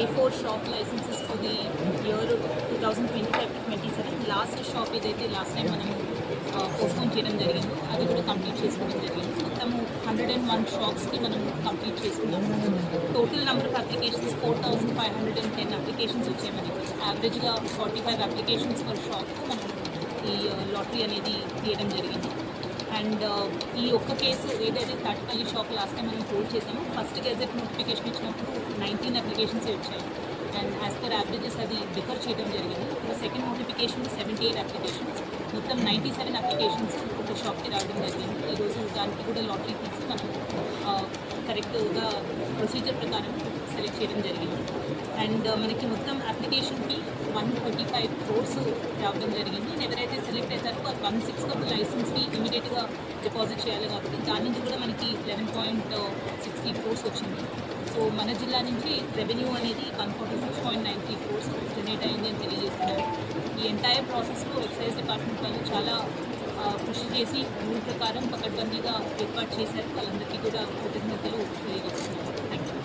A4 shop licenses for the year 2025-27. Last shop ఏదైతే last time మనం postpone చేయడం జరిగిందో అది కూడా కంప్లీట్ చేసుకోవడం జరిగింది. మొత్తము 101 షాప్స్కి మనం కంప్లీట్ చేసుకున్నాం. Total number of applications 4510 applications వచ్చాయి మనకి. యావరేజ్గా 45 అప్లికేషన్స్ పర్ షాప్కు మనం ఈ లాటరీ అనేది తీయడం జరిగింది. అండ్ ఈ ఒక్క కేసు ఏదైతే తాటిపల్లి షాప్ లాస్ట్ టైం మనం హోల్డ్ చేసామో ఫస్ట్ గెజెట్ నోటిఫికేషన్ ఇచ్చినప్పుడు 19 అప్లికేషన్స్ వచ్చాయి. అండ్ యాజ్ పర్ యావరేజెస్ అది డిఫర్ చేయడం జరిగింది. ఇప్పుడు సెకండ్ నోటిఫికేషన్ 78 అప్లికేషన్స్, మొత్తం 97 అప్లికేషన్స్ ఒక షాప్కి రావడం జరిగింది. ఈరోజు దానికి కూడా లాటరీ తీసి మనం కరెక్ట్గా ప్రొసీజర్ ప్రకారం సెలెక్ట్ చేయడం జరిగింది. అండ్ మనకి మొత్తం అప్లికేషన్కి 135 crores రావడం జరిగింది. ఎవరైతే సెలెక్ట్ అవుతారో 1/6 of లైసెన్స్కి ఇమీడియట్గా డిపాజిట్ చేయాలి కాబట్టి దాని నుంచి కూడా మనకి 11.60 crores వచ్చింది. సో మన జిల్లా నుంచి రెవెన్యూ అనేది 146.93 crores జనరేట్ అయింది అని తెలియజేస్తున్నారు. ఈ ఎంటైర్ ప్రాసెస్లో ఎక్సైజ్ డిపార్ట్మెంట్ వాళ్ళు చాలా కృషి చేసి రూల్ ప్రకారం పకడ్బందీగా ఏర్పాటు చేశారు. వాళ్ళందరికీ కూడా కృతజ్ఞతలు తెలియజేస్తున్నారు. Thank you.